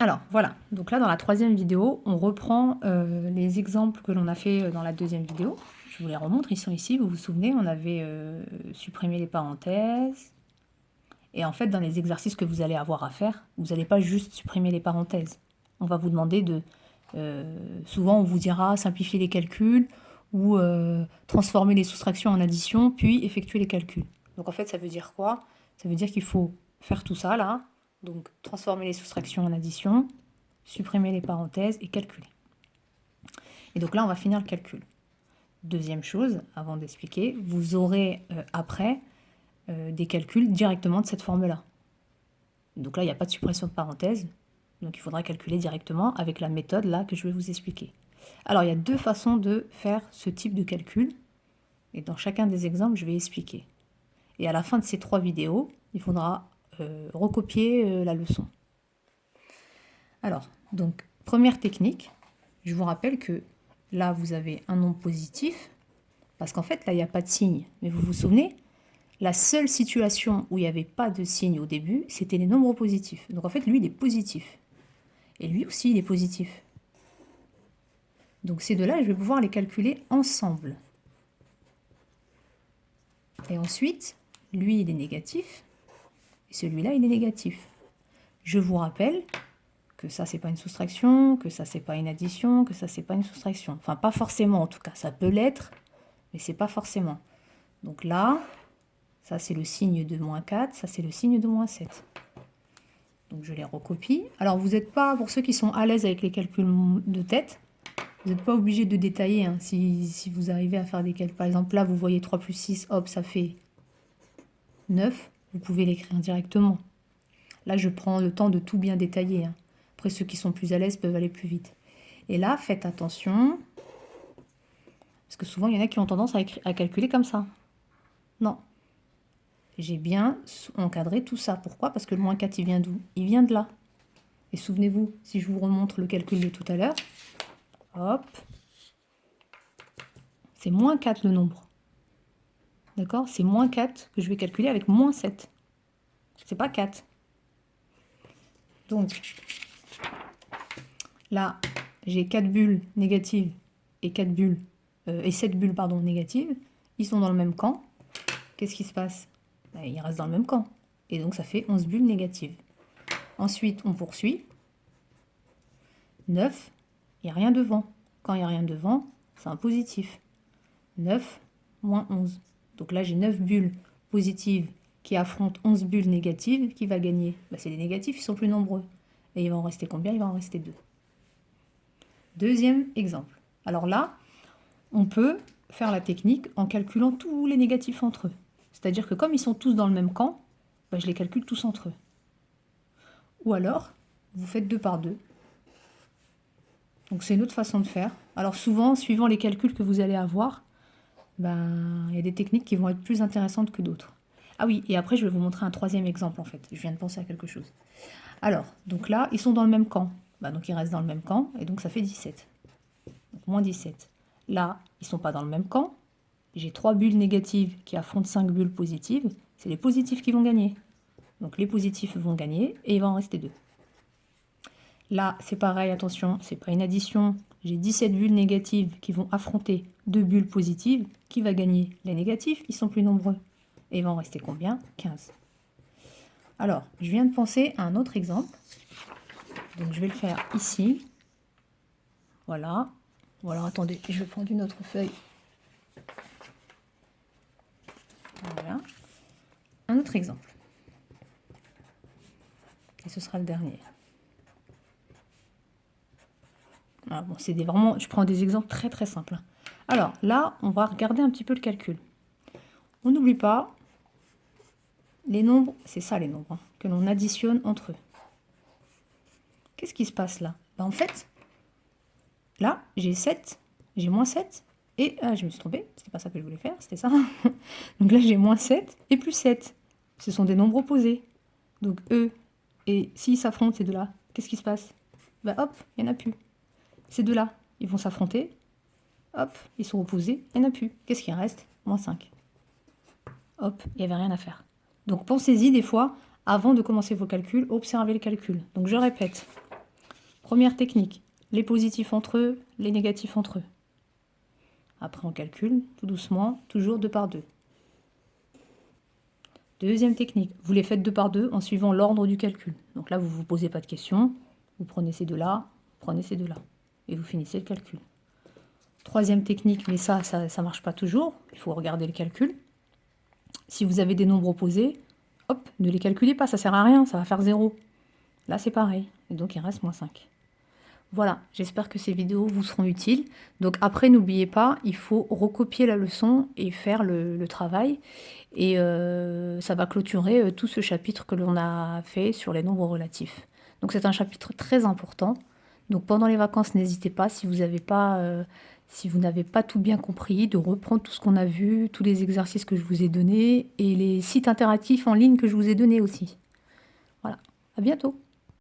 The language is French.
Alors, voilà. Donc là, dans la troisième vidéo, on reprend les exemples que l'on a fait dans la deuxième vidéo. Je vous les remontre, ils sont ici. Vous vous souvenez, on avait supprimé les parenthèses. Et en fait, dans les exercices que vous allez avoir à faire, vous n'allez pas juste supprimer les parenthèses. On va vous demander de... souvent, on vous dira simplifier les calculs ou transformer les soustractions en addition, puis effectuer les calculs. Donc en fait, ça veut dire quoi? Ça veut dire qu'il faut faire tout ça, là. Donc, transformer les soustractions en addition, supprimer les parenthèses et calculer. Et donc là, on va finir le calcul. Deuxième chose, avant d'expliquer, vous aurez après des calculs directement de cette forme-là. Donc là, il n'y a pas de suppression de parenthèses, donc il faudra calculer directement avec la méthode là que je vais vous expliquer. Alors, il y a deux façons de faire ce type de calcul, et dans chacun des exemples, je vais expliquer. Et à la fin de ces 3 vidéos, il faudra recopier la leçon. Alors, donc, première technique, je vous rappelle que là, vous avez un nombre positif, parce qu'en fait, là, il n'y a pas de signe. Mais vous vous souvenez, la seule situation où il n'y avait pas de signe au début, c'était les nombres positifs. Donc en fait, lui, il est positif. Et lui aussi, il est positif. Donc ces deux-là, je vais pouvoir les calculer ensemble. Et ensuite, lui, il est négatif, et celui-là, il est négatif. Je vous rappelle que ça, c'est pas une soustraction, que ça, c'est pas une addition, que ça, c'est pas une soustraction. Enfin, pas forcément, en tout cas. Ça peut l'être, mais c'est pas forcément. Donc là, ça, c'est le signe de moins 4, ça, c'est le signe de moins 7. Donc, je les recopie. Alors, vous n'êtes pas, pour ceux qui sont à l'aise avec les calculs de tête, vous n'êtes pas obligé de détailler. Hein, si vous arrivez à faire des calculs, par exemple, là, vous voyez 3 plus 6, hop, ça fait 9. Vous pouvez l'écrire directement. Là, je prends le temps de tout bien détailler. Hein. Après, ceux qui sont plus à l'aise peuvent aller plus vite. Et là, faites attention, parce que souvent, il y en a qui ont tendance à calculer comme ça. Non. J'ai bien encadré tout ça. Pourquoi? Parce que le moins 4, il vient d'où? Il vient de là. Et souvenez-vous, si je vous remontre le calcul de tout à l'heure, hop, c'est moins 4 le nombre. D'accord? C'est moins 4 que je vais calculer avec moins 7. C'est pas 4. Donc, là, j'ai 4 bulles négatives et 4 bulles et 7 bulles pardon, négatives. Ils sont dans le même camp. Qu'est-ce qui se passe? Ils restent dans le même camp. Et donc, ça fait 11 bulles négatives. Ensuite, on poursuit. 9, il n'y a rien devant. Quand il n'y a rien devant, c'est un positif. 9 moins 11. Donc là, j'ai 9 bulles positives qui affrontent 11 bulles négatives. Qui va gagner? C'est les négatifs, ils sont plus nombreux. Et il va en rester combien? Il va en rester 2. Deuxième exemple. Alors là, on peut faire la technique en calculant tous les négatifs entre eux. C'est-à-dire que comme ils sont tous dans le même camp, je les calcule tous entre eux. Ou alors, vous faites 2 par 2. Donc c'est une autre façon de faire. Alors souvent, suivant les calculs que vous allez avoir, il y a des techniques qui vont être plus intéressantes que d'autres. Ah oui, et après je vais vous montrer un troisième exemple en fait. Je viens de penser à quelque chose. Alors, donc là, ils sont dans le même camp. Donc ils restent dans le même camp, et donc ça fait 17. Donc moins 17. Là, ils ne sont pas dans le même camp. J'ai 3 bulles négatives qui affrontent 5 bulles positives. C'est les positifs qui vont gagner. Donc les positifs vont gagner, et il va en rester 2. Là, c'est pareil, attention, c'est pas une addition. J'ai 17 bulles négatives qui vont affronter 2 bulles positives. Qui va gagner? Les négatifs, ils sont plus nombreux. Et il va en rester combien? 15. Alors, je viens de penser à un autre exemple. Donc, je vais le faire ici. Voilà. Ou alors, attendez, je vais prendre une autre feuille. Voilà. Un autre exemple. Et ce sera le dernier. Ah, bon, c'est vraiment, je prends des exemples très très simples. Alors là, on va regarder un petit peu le calcul. On n'oublie pas, les nombres, c'est ça les nombres, que l'on additionne entre eux. Qu'est-ce qui se passe là? En fait, là, j'ai 7, j'ai moins 7, et je me suis trompée, c'était pas ça que je voulais faire, c'était ça. Donc là, j'ai moins 7 et plus 7. Ce sont des nombres opposés. Donc eux, et s'ils s'affrontent, ces deux-là, qu'est-ce qui se passe? Hop, il n'y en a plus. Ces deux-là, ils vont s'affronter. Hop, ils sont opposés, il n'y en a plus. Qu'est-ce qui reste? Moins 5. Hop, il n'y avait rien à faire. Donc pensez-y des fois, avant de commencer vos calculs, observez le calcul. Donc je répète, Première technique, les positifs entre eux, les négatifs entre eux. Après, on calcule tout doucement, toujours 2 par 2. Deuxième technique, vous les faites 2 par 2 en suivant l'ordre du calcul. Donc là, vous ne vous posez pas de questions, vous prenez ces deux-là, prenez ces deux-là, et vous finissez le calcul. Troisième technique, mais ça ne marche pas toujours, il faut regarder le calcul. Si vous avez des nombres opposés, hop, ne les calculez pas, ça ne sert à rien, ça va faire 0. Là, c'est pareil, et donc il reste -5. Voilà, j'espère que ces vidéos vous seront utiles. Donc après, n'oubliez pas, il faut recopier la leçon et faire le travail. Et ça va clôturer tout ce chapitre que l'on a fait sur les nombres relatifs. Donc c'est un chapitre très important. Donc pendant les vacances, n'hésitez pas, si vous n'avez pas tout bien compris, de reprendre tout ce qu'on a vu, tous les exercices que je vous ai donnés et les sites interactifs en ligne que je vous ai donnés aussi. Voilà, à bientôt.